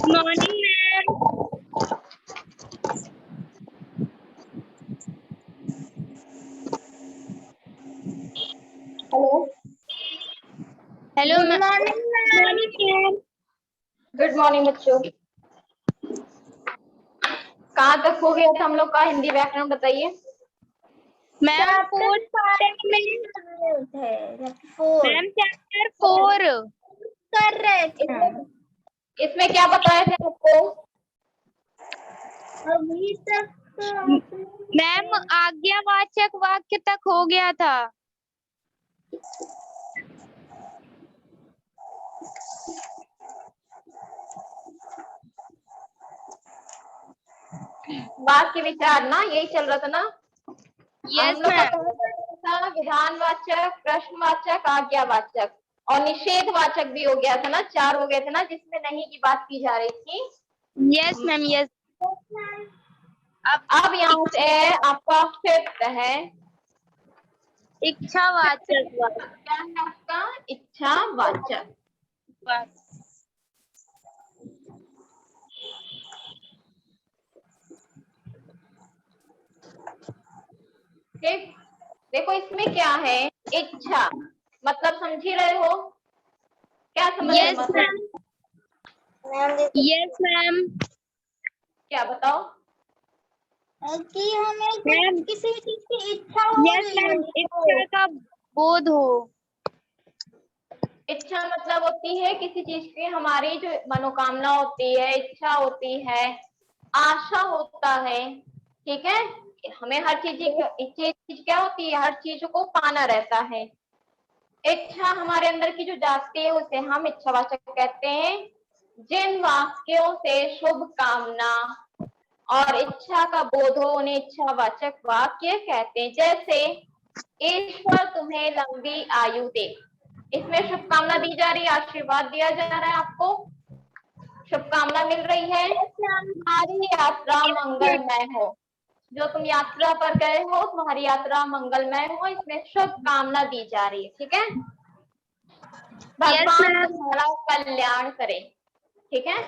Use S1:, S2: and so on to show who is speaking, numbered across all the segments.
S1: Morning ma'am.
S2: Hello.
S1: Hello
S2: good morning
S1: ma'am.
S2: Good morning बच्चों। कहाँ तक हो गया था हम लोग का हिंदी व्याकरण, बताइए।
S1: मैम मैम चैप्टर 4
S2: कर रहे थे। इसमें क्या बताया थे आपको? अभी तक
S1: मैम आज्ञावाचक वाक्य तक हो गया था।
S2: वाक्य विचार ना, यही चल रहा था ना।
S1: यस
S2: हम लोग का
S1: मैम।
S2: था विधानवाचक, प्रश्नवाचक, आज्ञावाचक और निषेधवाचक भी हो गया था ना। 4 हो गए थे ना, जिसमें नहीं की बात की जा रही थी।
S1: Yes ma'am yes.
S2: अब यहाँ से आपका 5th है
S1: इच्छावाचक वाक्य।
S2: क्या है आपका? इच्छावाचक। ठीक, देखो इसमें क्या है। इच्छा मतलब समझ ही रहे हो? क्या समझ रहे
S1: यस मैम। Yes ma'am.
S2: क्या बताओ?
S1: कि हमें
S2: मैम
S1: किसी चीज की इच्छा हो रही हो। इच्छा का बोध हो।
S2: इच्छा मतलब होती है किसी चीज की हमारी जो मनोकामना होती है, इच्छा होती है, आशा होता है। ठीक है, हमें हर चीज क्या होती है, हर चीज को पाना रहता है। इच्छा हमारे अंदर की जो जागती है उसे हम इच्छावाचक कहते हैं। जिन वाक्यों से शुभ कामना और इच्छा का बोध हो उन्हें इच्छावाचक वाक्य कहते हैं। जैसे ईश्वर तुम्हें लंबी आयु दे, इसमें शुभकामना दी जा रही है, आशीर्वाद दिया जा रहा है, आपको शुभकामना मिल रही है। तुम्हारी यात्रा मंगलमय हो, जो तुम यात्रा पर गए हो तुम्हारी यात्रा मंगलमय हो, इसमें शुभकामना दी जा रही है। ठीक है, भगवान तुम्हारा कल्याण करे। ठीक है,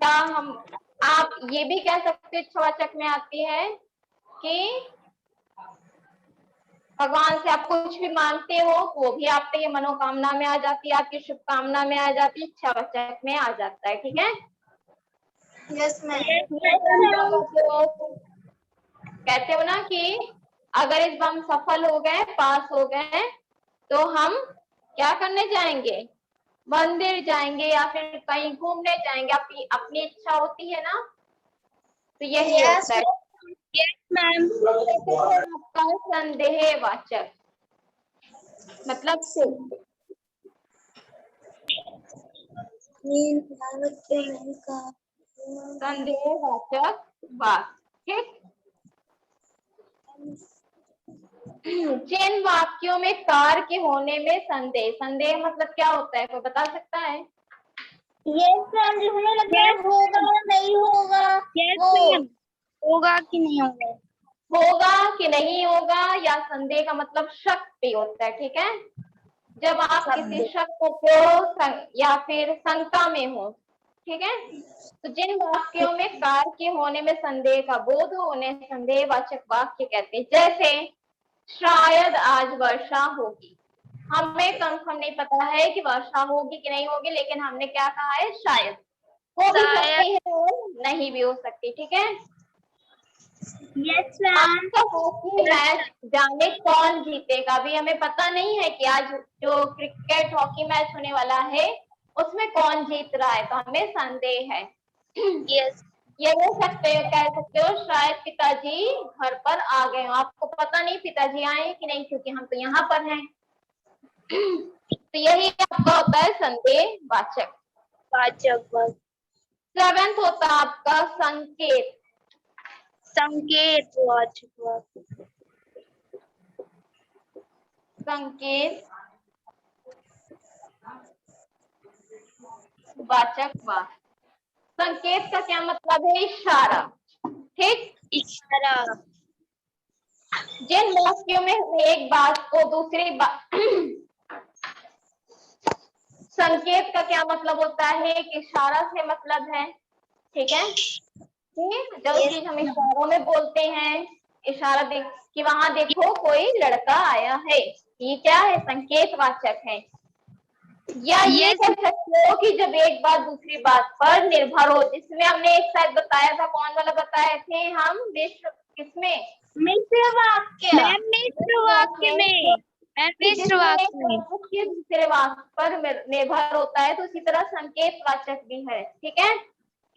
S2: क्या हम आप ये भी कह सकते हो इच्छावाचक में आती है कि भगवान से आप कुछ भी मांगते हो वो भी आपके ये मनोकामना में आ जाती है, आपकी शुभकामना में आ जाती है, इच्छावाचक में आ जाता है। ठीक है,
S1: यस मैम।
S2: कहते हो ना कि अगर इस बार हम सफल हो गए, पास हो गए, तो हम क्या करने जाएंगे? मंदिर जाएंगे या फिर कहीं घूमने जाएंगे। अपनी अपनी इच्छा होती है ना, तो यही होता है।
S1: Yes ma'am.
S2: आपका संदेहवाचक मतलब संदेहवाचक वाक्य। जिन वाक्यों में कार के होने में संदेह, संदेह मतलब क्या होता है, कोई बता सकता है?
S1: यस मैम, जिसमें मतलब होगा नहीं होगा। यस मैम, होगा कि नहीं होगा।
S2: होगा कि नहीं होगा, या संदेह का मतलब शक भी होता है। ठीक है, जब आप किसी शक को या फिर शंका में हो। ठीक है, तो जिन वाक्यों में कार के होने में संदेह का बोध हो उन्हें संदेहवाचक वाक्य कहते हैं। जैसे शायद आज वर्षा होगी, हमें कंफर्म नहीं पता है कि वर्षा होगी कि नहीं होगी, लेकिन हमने क्या कहा है? शायद। हो भी सकती है और नहीं भी हो सकती। ठीक है,
S1: यस मैम।
S2: आपका हॉकी मैच जाने कौन जीतेगा, अभी हमें पता नहीं है कि आज जो क्रिकेट हॉकी मैच होने वाला है उसमें कौन जीत रहा है, तो हमें संदेह है।
S1: यस।
S2: ये हो सकते हो, कह सकते हो शायद पिताजी घर पर आ गए हो, आपको पता नहीं पिताजी आए कि नहीं, क्योंकि हम तो यहाँ पर हैं। तो यही आपका होता है संदेहवाचक।
S1: वाचक।
S2: 7th होता है आपका संकेत।
S1: संकेत वाचक।
S2: संकेत वाचक वाक्य। संकेत का क्या मतलब है? इशारा। ठीक,
S1: इशारा।
S2: जिन वाक्यों में एक बात को दूसरी बात संकेत का क्या मतलब होता है? एक इशारा से मतलब है, ठीक है। जो चीज हम इशारों में बोलते हैं, इशारा देख कि वहां देखो कोई लड़का आया है, ये क्या है? संकेतवाचक है। या ये कह सकते हो कि जब एक बात दूसरी बात पर निर्भर हो, जिसमें हमने एक शायद बताया था, कौन वाला बताए थे हम? विश्व किसमें?
S1: मिश्र वाक्य।
S3: मैम मिश्र वाक्य में, मैम मिश्र वाक्य में
S2: वाक्य दूसरे वाक्य पर निर्भर होता है, तो उसी तरह संकेतवाचक भी है, ठीक है।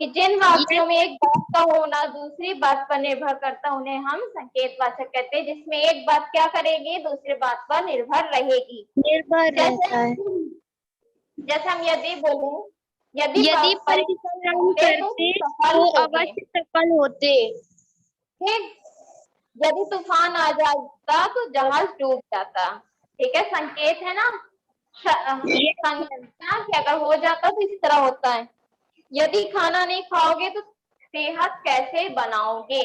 S2: कि जिन वाक्यों में एक बात का होना दूसरी बात पर निर्भर करता, उन्हें हम संकेतवाचक कहते हैं, जिसमें एक बात क्या करेगी, दूसरी बात पर निर्भर रहेगी।
S3: निर्भर रहता है।
S2: जैसे हम यदि बोलूं, यदि
S3: परिश्रम करते तो अवश्य सफल होते।
S2: ठीक। यदि तूफान आ जाता तो जहाज डूब जाता, ठीक है। संकेत है ना, संकेत कि अगर हो जाता तो इस तरह होता है। यदि खाना नहीं खाओगे तो सेहत कैसे बनाओगे,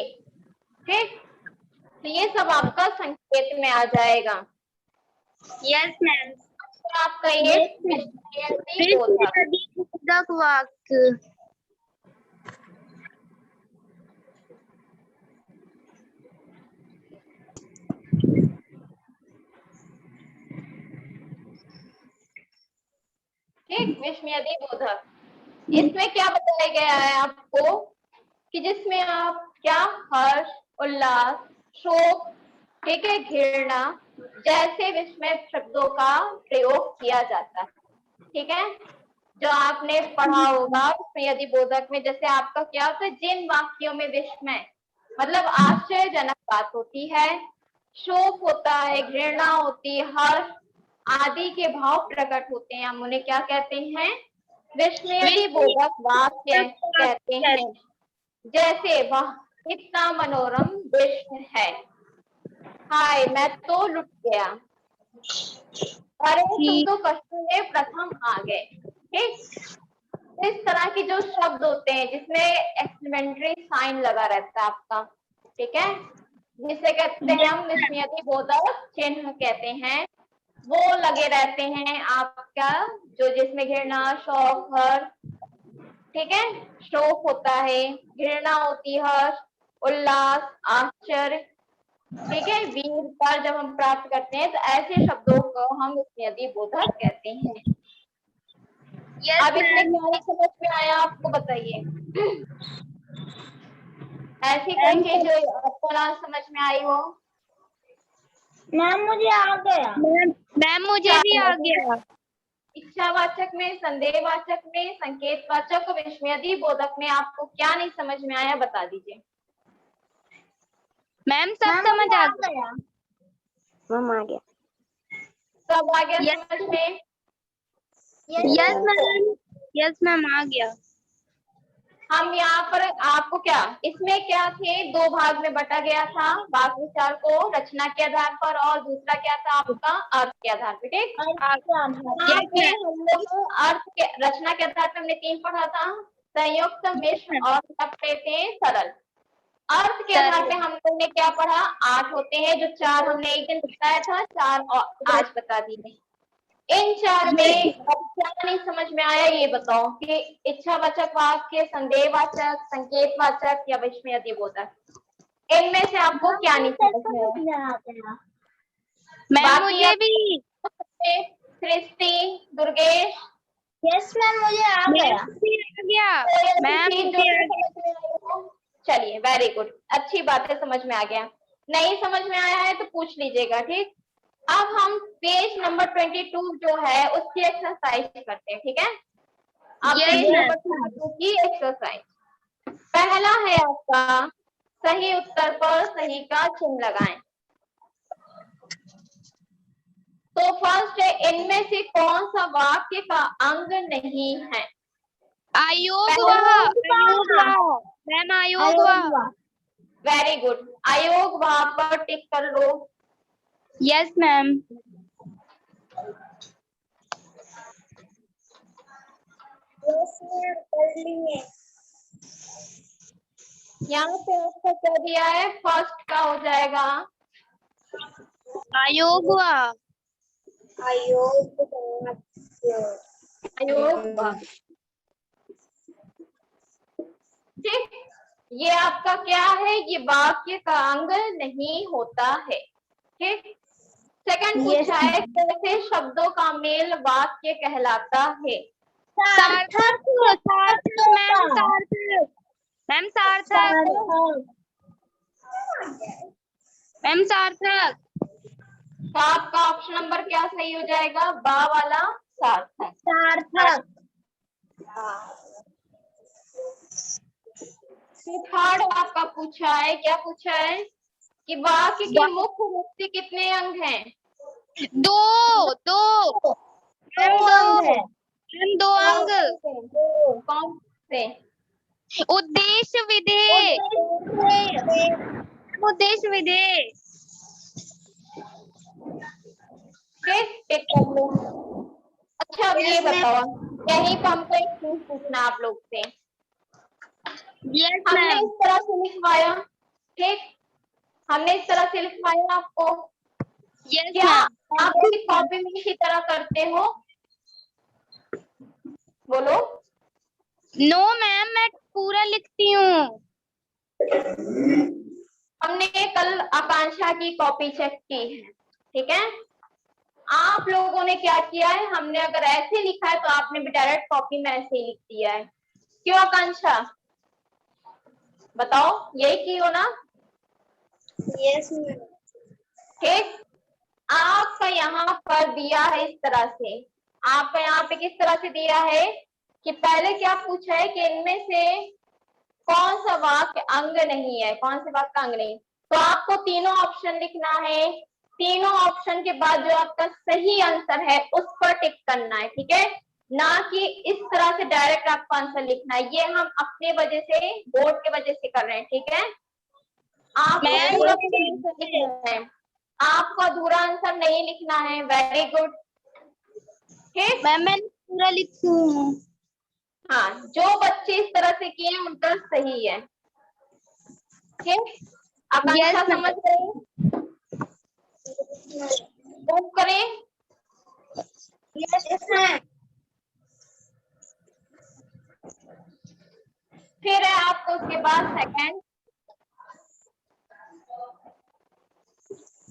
S2: ठीक। तो ये सब आपका संकेत में आ जाएगा।
S3: Yes ma'am.
S2: आप कहिए
S3: बोधक वाक्य।
S2: ठीक, विस्मयदी बोधक। इसमें क्या बताया गया है आपको कि जिसमें आप क्या हर्ष, उल्लास, शोक, ठीक है, घृणा जैसे विस्मय शब्दों का प्रयोग किया जाता है, ठीक है। जो आपने पढ़ा होगा विस्मयदी बोधक में, जैसे आपका क्या होता है, जिन वाक्यों में विस्मय मतलब आश्चर्यजनक बात होती है, शोक होता है, घृणा होती है, हर्ष आदि के भाव प्रकट होते हैं, हम उन्हें क्या कहते हैं? विस्मयदी बोधक वाक्य कहते हैं। जैसे वह कितना मनोरम दृश्य है, हाय मैं तो लुट गया, अरे तुम तो कष्टों में प्रथम आ गए, ठीक। इस तरह के जो शब्द होते हैं जिसमें एक्सक्लेमेटरी साइन लगा रहता है आपका, ठीक है, जिसे कहते हैं हम विस्मयदी बोधक चिन्ह कहते हैं, वो लगे रहते हैं आपका, जो जिसमें घृणा, शौक, हर्ष, ठीक है, शोक होता है, घृणा होती है, हर्ष, उल्लास, आश्चर्य, ठीक है, वीरता जब हम प्राप्त करते हैं, तो ऐसे शब्दों को हम विस्मयदी बोधक कहते हैं। अब इसमें क्या समझ में आया आपको, बताइए। ऐसी कोई चीज जो आपको ना समझ में आई हो?
S1: मैम मुझे आ गया।
S3: मैम मुझे भी आ गया।
S2: इच्छावाचक में, संदेहवाचक में, संकेतवाचक और विस्मयदी बोधक में आपको क्या नहीं समझ में आया, बता दीजिए।
S3: मैम सब समझ आ गया।
S1: मैम आ गया।
S2: सब आ गया समझ में?
S3: यस मैम, यस मैम आ गया।
S2: हम यहाँ पर आपको क्या, इसमें क्या थे, दो भाग में बटा गया था वाक विचार को, रचना के आधार पर, और दूसरा क्या था आपका, अर्थ के आधार पर, ठीक। यहाँ पे हम लोग अर्थ के, रचना के आधार पर हमने 3 पढ़ा था, संयुक्त, मिश्र और क्या पढ़े थे, सरल। अर्थ के आधार पे हम लोगों ने क्या पढ़ा, 8 होते हैं, जो 4 हमने एक दिन बताया था, 4 और आज बता दिए। इन 4 में अब क्या नहीं समझ में आया, ये बताओ कि इच्छावाचक वाक्य, संदेहवाचक, संकेतवाचक या विस्मयदी बोधक, इनमें से आपको क्या नहीं समझ में आया?
S3: मैम मुझे भी।
S2: सृष्टि, दुर्गेश?
S1: यस मैम मुझे आ गया।
S3: मैम
S2: चलिए वेरी गुड, अच्छी बात है, समझ में आ गया। नहीं समझ में आया है तो पूछ लीजिएगा, ठीक। अब हम पेज नंबर 22 जो है उसकी एक्सरसाइज करते हैं, ठीक है। अब पेज नंबर 22 की एक्सरसाइज, पहला है आपका, सही उत्तर पर सही का चिन्ह लगाएं। तो फर्स्ट है, इनमें से कौन सा वाक्य का अंग नहीं है?
S3: आयोग मैम, आयोग।
S2: वेरी गुड, आयोग वहां पर टिक कर लो।
S3: Yes ma'am.
S2: यहाँ पे आपको क्या दिया है, फर्स्ट का हो जाएगा
S3: आयोग।
S2: अयोग। ठीक, ये आपका क्या है, ये वाक्य का अंग नहीं होता है। ठीक, सेकंड पूछा है कैसे शब्दों का मेल वाक्य कहलाता है।
S3: सार्थक सार्थक मैम, सार्थक मैम, सार्थक मैम, सार्थक।
S2: तो आपका ऑप्शन नंबर क्या सही हो जाएगा, बा वाला, सार्थक।
S1: सार्थक।
S2: तो थर्ड आपका पूछा है, क्या पूछा है कि वाक्य के मुख्य रूप से कितने अंग हैं।
S3: दो दो मैम, दो मैम, दो अंग।
S2: कौन से।
S3: उद्देश्य विधेय, उद्देश्य विधेय।
S2: ठीक, टिक कर लो। अच्छा अब ये बताओ, यही तो हमको एक चीज पूछना आप लोग से।
S3: यस
S2: हमने
S3: मैम।
S2: इस तरह से लिखवाया, ठीक, हमने इस तरह से लिखवाया आपको।
S3: यस
S2: क्या
S3: मैम।
S2: आप भी कॉपी में इसी तरह करते हो, बोलो।
S3: नो मैम, मैं पूरा लिखती हूँ।
S2: हमने कल आकांक्षा की कॉपी चेक की है, ठीक है। आप लोगों ने क्या किया है, हमने अगर ऐसे लिखा है तो आपने भी डायरेक्ट कॉपी में ऐसे ही लिख दिया है। क्यों आकांक्षा, बताओ, यही की हो ना।
S1: यस
S2: ठीक, आपका यहाँ पर दिया है इस तरह से, आपका यहाँ पे किस तरह से दिया है कि पहले क्या पूछा है कि इनमें से कौन सा वाक्य अंग नहीं है, कौन से वाक्य का अंग नहीं। तो आपको तीनों ऑप्शन लिखना है, तीनों ऑप्शन के बाद जो आपका सही आंसर है उस पर टिक करना है, ठीक है। ना कि इस तरह से डायरेक्ट आपको आंसर लिखना है, ये हम अपने वजह से, बोर्ड के वजह से कर रहे हैं, ठीक है। आपको
S3: मैम,
S2: पूरा आंसर लिखना है, आपको अधूरा आंसर नहीं लिखना है। वेरी गुड, ठीक।
S3: मैम मैं पूरा लिखती हूँ।
S2: हाँ, जो बच्चे इस तरह से किए हैं उनका सही है, ठीक। आकांक्षा
S3: Yes,
S2: समझ रहे, मूव करें। फिर है आपको उसके बाद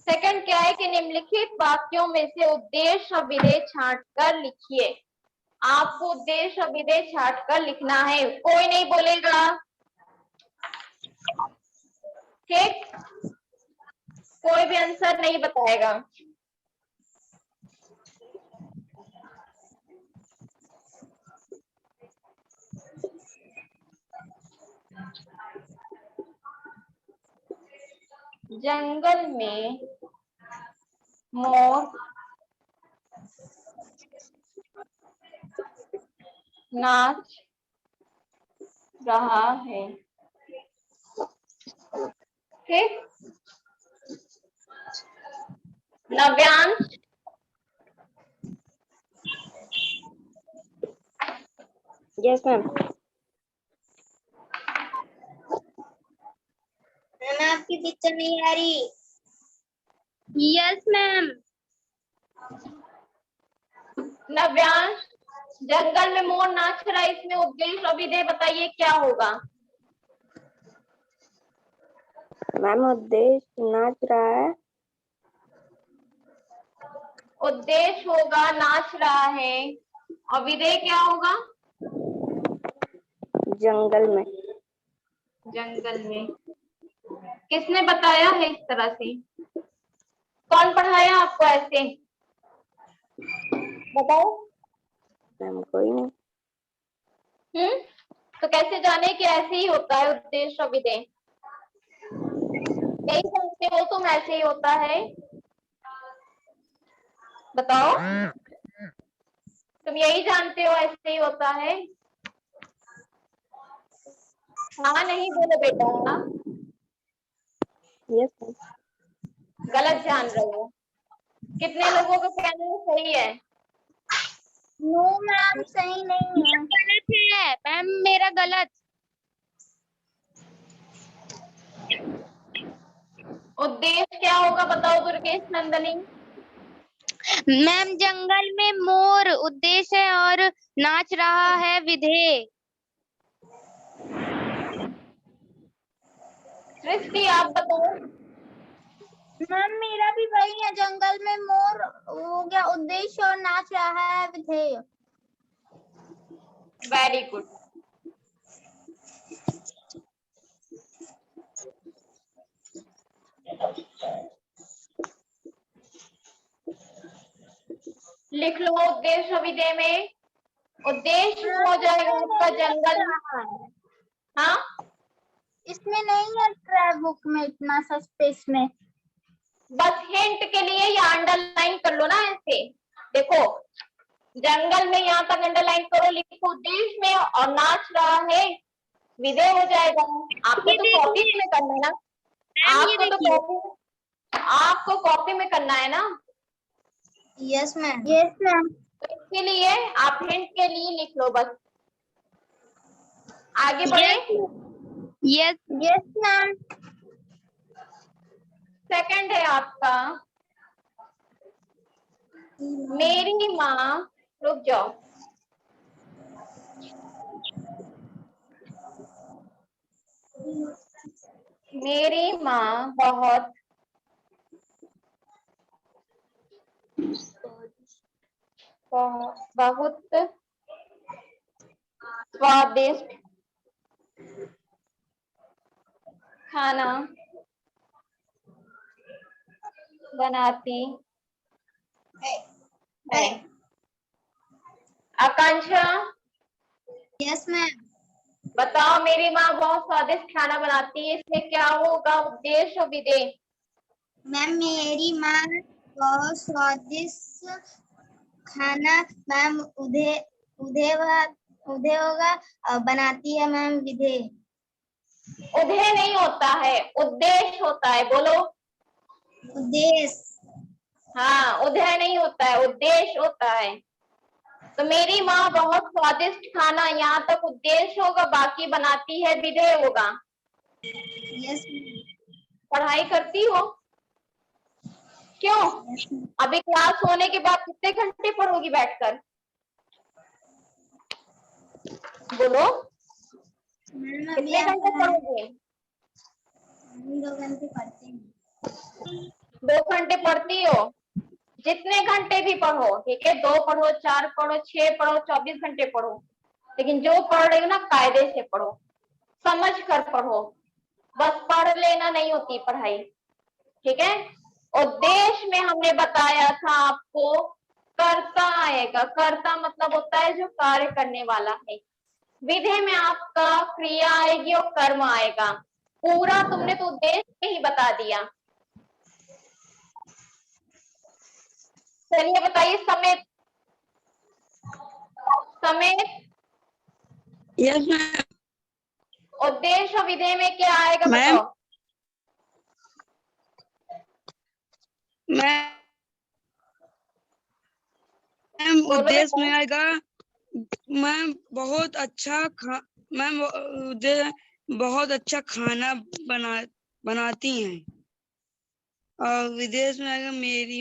S2: सेकंड क्या है कि निम्नलिखित वाक्यों में से उद्देश्य और विधेय छांट कर लिखिए। आपको उद्देश्य और विधेय छांट कर लिखना है, कोई नहीं बोलेगा, ठीक, कोई भी आंसर नहीं बताएगा। जंगल में मोर नाच रहा है, ठीक। नव्यांश,
S3: yes मैम।
S1: मैम आपकी पिक्चर नहीं आ रही।
S3: Yes ma'am.
S2: नव्यांश, जंगल में मोर नाच रहा है, इसमें उद्देश्य और विधेय बताइए क्या होगा।
S3: मैम उद्देश्य नाच रहा है।
S2: उद्देश्य होगा नाच रहा है, और विधेय क्या होगा,
S3: जंगल में।
S2: जंगल में। किसने बताया है इस तरह से, कौन पढ़ाया आपको ऐसे, बताओ।
S3: मैम कोई नहीं।
S2: तो कैसे जाने कि ऐसे ही होता है उद्देश्य और विधेय, यही जानते हो तुम, ऐसे ही होता है, बताओ। तुम यही जानते हो ऐसे ही होता है। हाँ नहीं बोलो बेटा,
S3: यस मैम।
S2: गलत जान रहे हो। कितने लोगों का कहना सही है।
S1: नो मैम सही नहीं है।
S3: गलत है मैम, मेरा गलत।
S2: उद्देश्य क्या होगा बताओ दुर्गेश नंदनी।
S3: मैम जंगल में मोर उद्देश्य है और नाच रहा है विधेय।
S2: सृष्टि आप बताओ।
S1: मैम मेरा भी वही है, जंगल में मोर हो गया उद्देश्य और नाच रहा है विधेय।
S2: Very good. लिख लो उद्देश्य विधेय में। उद्देश्य हो जाएगा आपका जंगल। हाँ
S1: इसमें नहीं है ट्रैप बुक में इतना सा स्पेस में।
S2: बस हिंट के लिए या अंडरलाइन कर लो ना ऐसे। देखो जंगल में यहाँ तक अंडरलाइन करो, लिखो उद्देश्य में और नाच रहा है विधेय हो जाएगा। आपको
S3: ये
S2: तो
S3: देखिए
S2: कॉपी में करना है ना,
S3: मैम, ये
S2: आपको कॉपी में करना है ना।
S1: Yes ma'am. Yes ma'am.
S2: तो इसके लिए आप हिंट के लिए लिख लो बस। आगे बढ़े।
S3: Yes
S1: yes ma'am.
S2: सेकंड है आपका मेरी माँ, रुक जाओ, मेरी माँ बहुत बहुत स्वादिष्ट खाना बनाती है। आकांक्षा
S1: यस मैम।
S2: बताओ, मेरी माँ बहुत स्वादिष्ट खाना बनाती है, इसमें क्या होगा उद्देश्य और विधेय?
S1: मैम मेरी माँ बहुत स्वादिष्ट खाना मैम उधे उधे उधे होगा और बनाती है मैम विधेय।
S2: उधेय नहीं होता है, उद्देश्य होता है, बोलो।
S1: उद्देश्य।
S2: हाँ उधेय नहीं होता है, उद्देश्य होता है। तो मेरी माँ बहुत स्वादिष्ट खाना, यहाँ तक उद्देश्य होगा, बाकी बनाती है विधेय होगा।
S1: यस।
S2: पढ़ाई करती हो क्यों? अभी क्लास होने के बाद कितने घंटे पढ़ोगी बैठकर, बोलो। कितने घंटे पढ़ोगे?
S1: 2 घंटे पढ़ते हैं।
S2: 2 घंटे पढ़ती हो? जितने घंटे भी पढ़ो, ठीक है, 2 पढ़ो, 4 पढ़ो, 6 पढ़ो, 24 घंटे पढ़ो, लेकिन जो पढ़ रहे हो ना कायदे से पढ़ो, समझ कर पढ़ो। बस पढ़ लेना नहीं होती पढ़ाई, ठीक है। उद्देश्य में हमने बताया था आपको कर्ता आएगा, कर्ता मतलब होता है जो कार्य करने वाला है। विधेय में आपका क्रिया आएगी और कर्म आएगा। पूरा तुमने तो उद्देश्य में ही बता दिया। चलिए बताइए समेत। समेत
S4: यस मैम।
S2: उद्देश्य और विधेय में क्या आएगा
S4: मैम
S2: बताओ।
S4: मैम
S2: बोलो
S4: उद्देश्य में
S2: बेटा।
S4: आएगा मैम बहुत अच्छा मैम बहुत अच्छा खाना बनाती हैं। और विदेश में आएगा मेरी।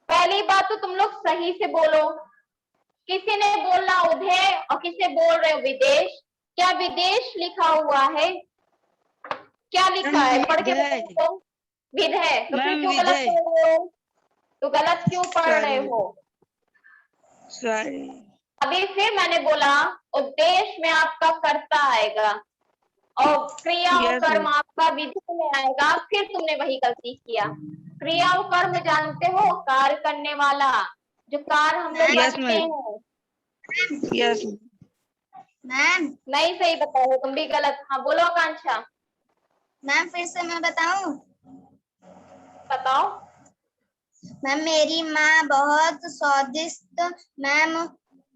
S2: पहली बात तो तुम लोग सही से बोलो। किसी ने बोलना उधेय और किसे बोल रहे हो विदेश। क्या विदेश लिखा हुआ है? क्या लिखा है? पढ़ के
S4: विधेय
S2: बताओ। विधेय। तो फिर
S4: मैम,
S2: क्यों गलत
S4: विधेय।
S2: पढ़ रहे हो? तो गलत क्यों पढ़ रहे हो?
S4: सॉरी।
S2: अभी फिर मैंने बोला उद्देश्य में आपका कर्ता आएगा और क्रिया और
S4: यस
S2: कर्म
S4: मैम।
S2: आपका विधि में आएगा। फिर तुमने वही गलती किया। क्रिया और कर्म जानते हो, कार्य करने वाला, जो कार्य हम लोग
S4: यस
S2: करते
S4: मैम।
S2: हैं।
S4: Yes
S1: ma'am.
S2: नहीं सही बताओ, तुम भी गलत। हाँ बोलो आकांक्षा।
S1: मैम फिर से मैं बताऊं?
S2: बताओ।
S1: मैम मेरी माँ बहुत स्वादिष्ट मैम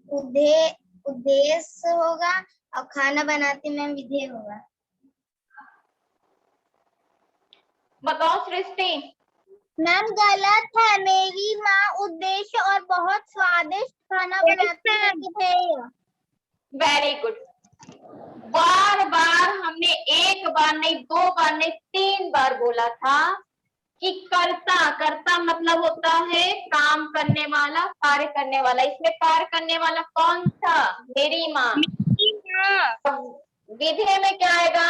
S1: उद्देश्य होगा और खाना बनाती मैम विधेय होगा।
S2: बताओ सृष्टि।
S1: मैम गलत है, मेरी माँ उद्देश्य और बहुत स्वादिष्ट खाना बनाती है विधेय।
S2: Very good. बार बार हमने एक बार नहीं, 2 बार नहीं, 3 बार बोला था कि कर्ता, कर्ता मतलब होता है काम करने वाला, कार्य करने वाला। इसमें कार्य करने वाला कौन था? मेरी माँ। विधेय में क्या आएगा?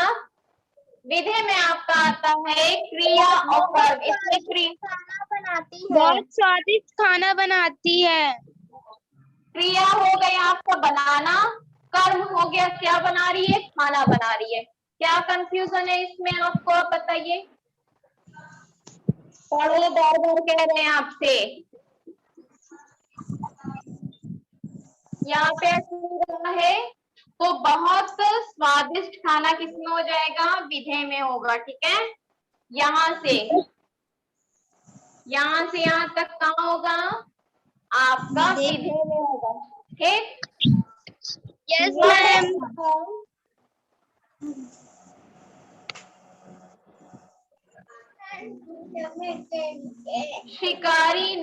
S2: विधेय में आपका आता है क्रिया और कर्म। इसमें
S1: खाना बनाती है।
S3: बहुत स्वादिष्ट खाना बनाती है।
S2: क्रिया हो गया आपका बनाना, कर्म हो गया क्या बना रही है? खाना बना रही है। क्या कंफ्यूजन है इसमें आपको? आप बताइए। पढ़ो, बार बार कह रहे हैं आपसे। यहाँ पे रहा है तो बहुत स्वादिष्ट खाना किसमें हो जाएगा? विधेय में होगा। ठीक है, यहाँ से यहाँ तक कहाँ होगा? आपका विधेय में होगा। ठीक,
S3: यस मैम।
S2: शिकारी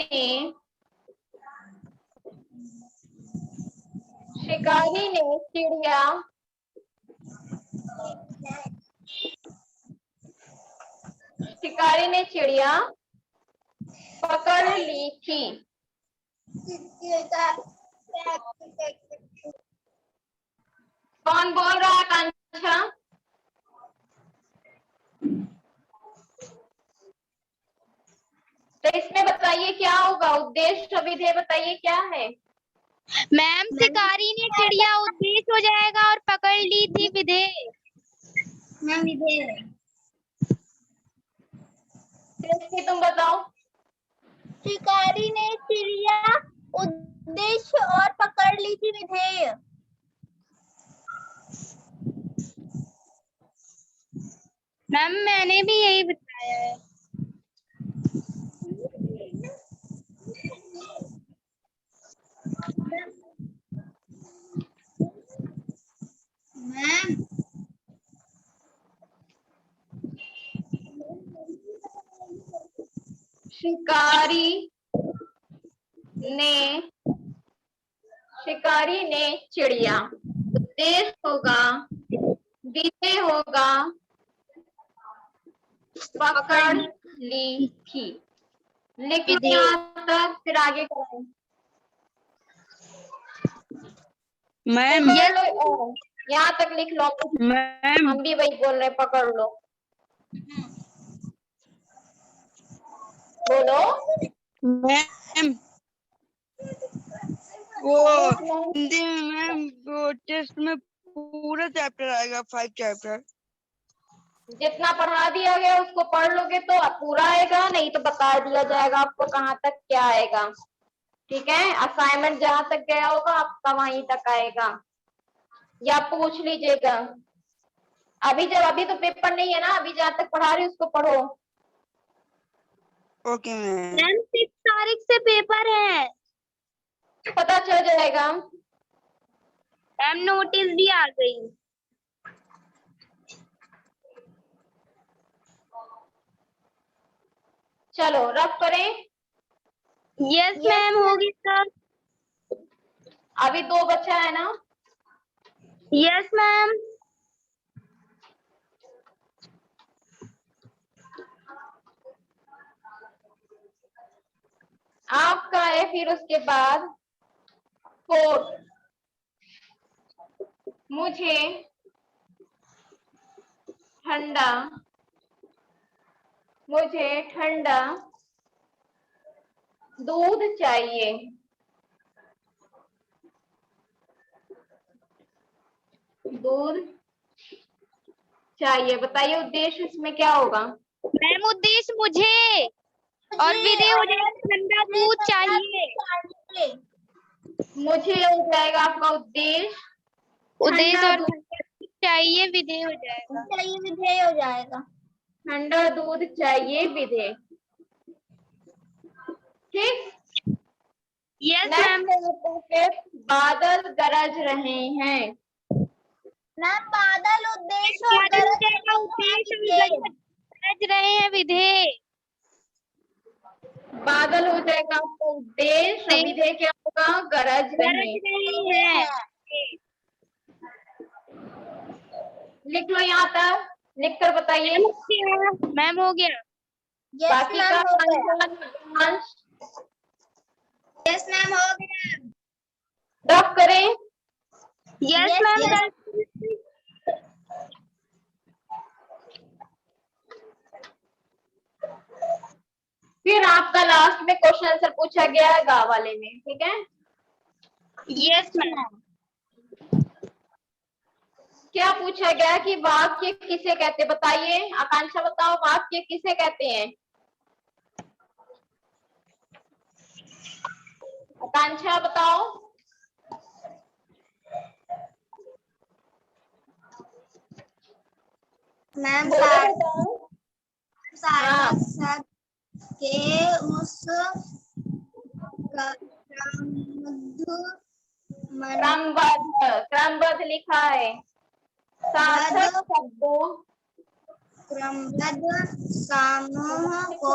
S2: ने चिड़िया पकड़ ली थी। कौन बोल रहा है? आकांक्षा। तो इसमें बताइए क्या होगा? उद्देश्य विधेय बताइए क्या है?
S3: मैम शिकारी ने चिड़िया उद्देश्य हो जाएगा और पकड़ ली थी विधेय।
S1: मैम विधेय।
S2: सृष्टि तुम बताओ।
S1: शिकारी ने चिड़िया उद्देश्य और पकड़ ली थी विधेय।
S3: मैम मैंने भी यही बताया है।
S1: मैम
S2: शिकारी ने चिड़िया, उद्देश्य होगा, विधेय होगा पकड़ ली थी। लिख लो यहाँ तक, फिर आगे करें।
S4: मैम
S2: पकड़ लो, यहाँ तक लिख लो।
S4: मैम
S2: हम भी वही बोल रहे, पकड़ लो। बोलो।
S4: मैम वो हिंदी में मैम वो टेस्ट में पूरा चैप्टर आएगा, 5 चैप्टर।
S2: जितना पढ़ा दिया गया उसको पढ़ लोगे तो अब पूरा आएगा, नहीं तो बता दिया जाएगा आपको कहाँ तक क्या आएगा। ठीक है, असाइनमेंट जहां तक गया होगा आपका वहीं तक आएगा, या पूछ लीजिएगा। अभी तो पेपर नहीं है ना, अभी जहां तक पढ़ा रही उसको पढ़ो।
S4: Okay ma'am.
S3: मैम 6 तारीख से पेपर है।
S2: पता चल जाएगा।
S3: मैम नोटिस भी आ गई।
S2: चलो रफ करें।
S3: यस मैम होगी सर।
S2: अभी 2 बच्चा है ना?
S3: Yes ma'am.
S2: आपका है फिर उसके बाद 4। मुझे ठंडा दूध चाहिए। बताइए उद्देश्य इसमें क्या होगा?
S3: मैम उद्देश्य मुझे और विधेय हो जाएगा ठंडा दूध चाहिए।
S2: मुझे हो जाएगा आपका उद्देश्य,
S3: उद्देश्य और
S2: दूध
S3: ठंडा दूध चाहिए विधेय हो जाएगा।
S1: चाहिए विधेय हो जाएगा।
S2: ठंडा दूध चाहिए विधेय। ठीक।
S3: Yes ma'am.
S2: बादल गरज रहे हैं।
S1: मैम बादल उद्देश्य और
S3: बादल हो
S1: गरज
S3: जाएगा उद्देश्य और गरज रहे हैं विधेय।
S2: बादल हो जाएगा आपका उद्देश्य, विधेय क्या होगा? गरज रहे।
S3: हैं।
S2: लिख लो यहाँ तक, लिख कर बताइए।
S3: मैम हो गया।
S2: बाकी का अंश
S1: यस मैम हो गया।
S2: रफ करें।
S3: Yes
S1: Yes,
S3: ma'am.
S1: yes.
S2: फिर आपका लास्ट में क्वेश्चन आंसर पूछा गया है गा वाले में, ठीक है।
S3: Yes ma'am.
S2: क्या पूछा गया कि वाक्य किसे कहते हैं, बताइए। आकांक्षा बताओ, वाक्य किसे कहते हैं। आकांक्षा बताओ।
S1: मैम
S2: बताओ। हाँ।
S1: सार्थक शब्द के उस
S2: क्रमबद्ध लिखा है। सार्थक शब्दों
S1: क्रमबद्ध समूह को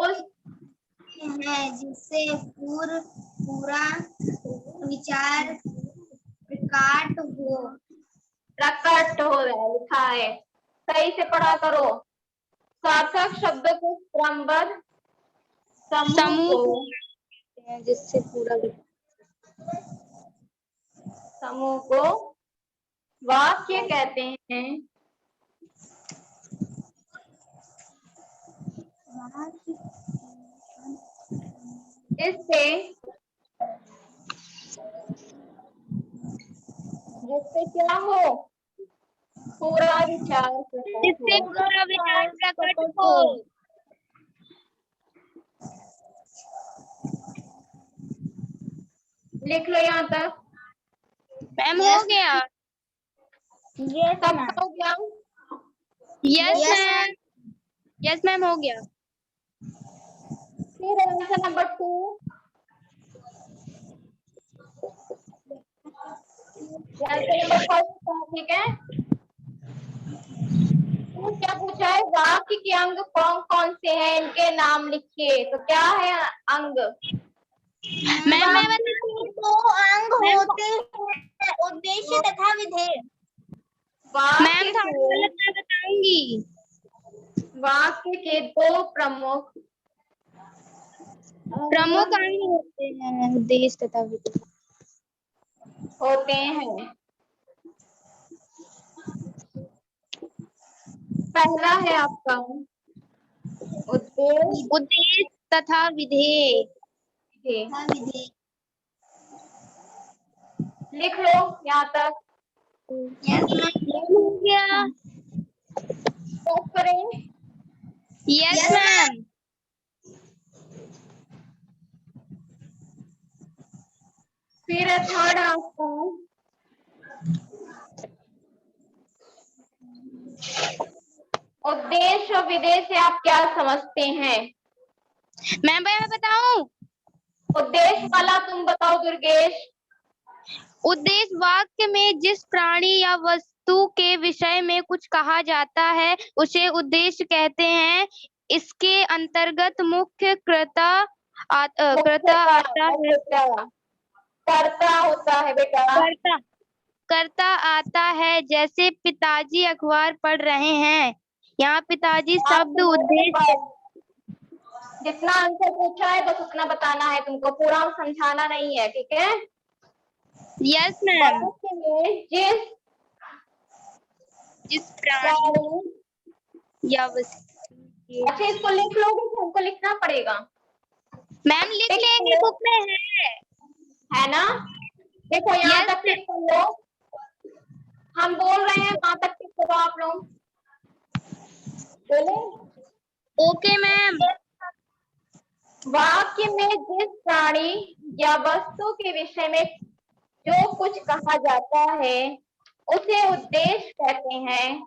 S2: उस
S1: है जिससे पूरा विचार प्रकट हो
S2: रहा है, लिखा है। सही से पढ़ा करो। सार्थक शब्द को क्रमबद्ध समूह
S3: जिससे पूरा
S2: समूह को वाक्य कहते हैं। जिससे क्या हो, पूरा विचार
S3: जिससे पूरा विचार प्रकट हो।
S2: लिख लो यहाँ तक।
S3: मैम हो गया।
S2: सब हो गया।
S3: Yes ma'am. यस मैम हो गया।
S2: फिर आंसर नंबर 2। आंसर नंबर 1, ठीक है। तो क्या पूछा है, वाक्य के अंग कौन कौन से हैं, इनके नाम लिखिए। तो क्या है अंग।
S3: मैम मैं
S1: दो अंग होते हैं, उद्देश्य तथा विधेय।
S3: मैम थोड़ा मैं बताऊंगी।
S2: वाक्य के 2 प्रमुख
S3: अंग होते हैं, उद्देश्य तथा विधेय
S2: होते हैं। पहला है आपका
S3: उद्देश्य तथा विधेय।
S2: लिख लो यहाँ तक।
S3: हो गया।
S2: करें।
S3: Yes ma'am.
S2: फिर थर्ड आपका उद्देश्य और विधेय से आप क्या समझते हैं।
S3: मैम मैं बताऊं।
S2: उद्देश्य वाला तुम बताओ दुर्गेश।
S3: उद्देश्य वाक्य में जिस प्राणी या वस्तु के विषय में कुछ कहा जाता है उसे उद्देश्य कहते हैं। इसके अंतर्गत मुख्य कर्ता आता है।
S2: कर्ता होता है बेटा।
S3: कर्ता आता है। जैसे पिताजी अखबार पढ़ रहे हैं, यहाँ पिताजी शब्द उद्देश्य।
S2: जितना आंसर पूछा है बस उतना बताना है तुमको, पूरा समझाना नहीं है, ठीक है।
S3: Yes ma'am. जिस प्राणी या वस्तु।
S2: अच्छा, इसको लिख लोगे कि हमको लिखना पड़ेगा।
S3: मैम लिख लेंगे, बुक में
S2: है ना। देखो यहाँ तक टिक कर लो। हम बोल रहे हैं वहां तक टिक करो आप लोग। बोले
S3: ओके मैम।
S2: वाक्य में जिस प्राणी या वस्तु के विषय में जो कुछ कहा जाता है उसे उद्देश्य कहते हैं।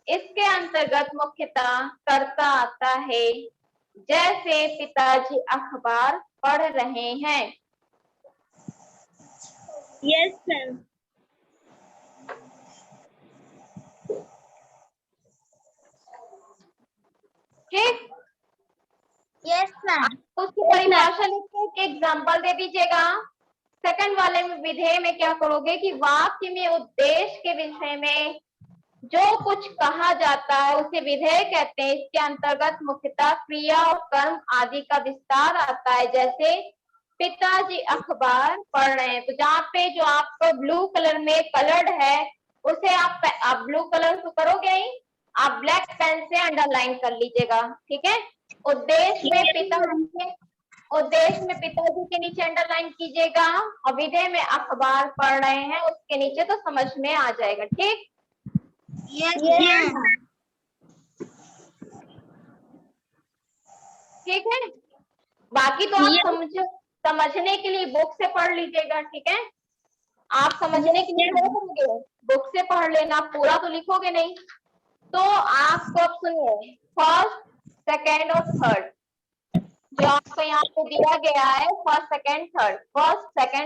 S2: इसके अंतर्गत मुख्यतः कर्ता आता है। जैसे पिताजी अखबार पढ़ रहे हैं।
S3: Yes ma'am.
S2: ठीक।
S1: Yes ma'am.
S2: उसकी परिभाषा लिख के एग्जाम्पल दे दीजिएगा। सेकंड वाले में विधेय में क्या करोगे कि वाक्य में उद्देश्य के विषय में जो कुछ कहा जाता है उसे विधेय कहते हैं। इसके अंतर्गत मुख्यतः क्रिया और कर्म आदि का विस्तार आता है। जैसे पिताजी अखबार पढ़ रहे हैं, तो जहाँ पे जो आपको ब्लू कलर में कलर्ड है उसे आप ब्लू कलर तो करोगे ही, आप ब्लैक पेन से अंडरलाइन कर लीजिएगा, ठीक है। उद्देश्य में पिताजी के नीचे अंडरलाइन कीजिएगा और विधेय में अखबार पढ़ रहे हैं उसके नीचे तो समझ में आ जाएगा, ठीक। ठीक है, बाकी तो आप समझने के लिए बुक से पढ़ लीजिएगा, ठीक है। आप समझने के लिए पढ़ोगे, बुक से पढ़ लेना, पूरा तो लिखोगे नहीं। तो आपको अब सुनिए, फर्स्ट, सेकेंड और थर्ड जो आपको यहाँ पे दिया गया है, फर्स्ट सेकेंड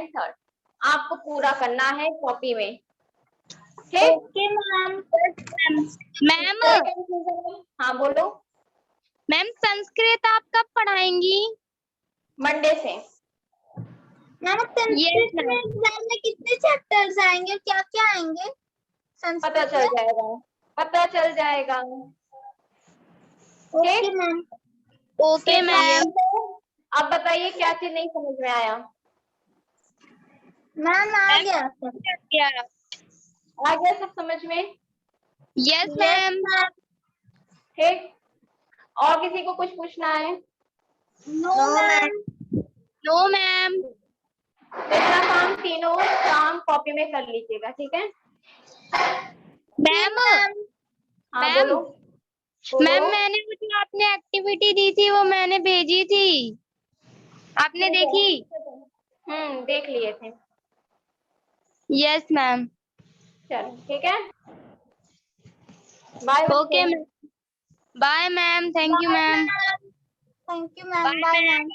S2: थर्ड आपको पूरा करना है कॉपी में, ठीक।
S1: Okay ma'am.
S3: मैम
S2: हाँ बोलो।
S3: मैम संस्कृत आप कब पढ़ाएंगी?
S2: मंडे से।
S1: मैम संस्कृत में एग्जाम में कितने चैप्टर्स आएंगे, क्या क्या आएंगे
S2: पता चल जाएगा।
S1: Okay ma'am.
S3: Okay ma'am.
S2: अब बताइए क्या चीज नहीं समझ में आया?
S1: मैम आ गया सब।
S2: आ गया सब समझ में?
S3: Yes ma'am.
S2: ठीक, और किसी को कुछ पूछना है?
S1: No ma'am.
S3: No ma'am.
S2: इतना काम तीनों काम कॉपी में कर लीजिएगा, ठीक है।
S3: मैम
S2: हाँ
S3: मैम।
S2: बोलो।
S3: मैम मैंने वो जो आपने एक्टिविटी दी थी वो मैंने भेजी थी, आपने देखी?
S2: देख लिए थे।
S3: Yes ma'am.
S2: चलो ठीक है, bye.
S3: Okay ma'am, bye ma'am, thank you ma'am.
S1: Thank you ma'am, bye ma'am.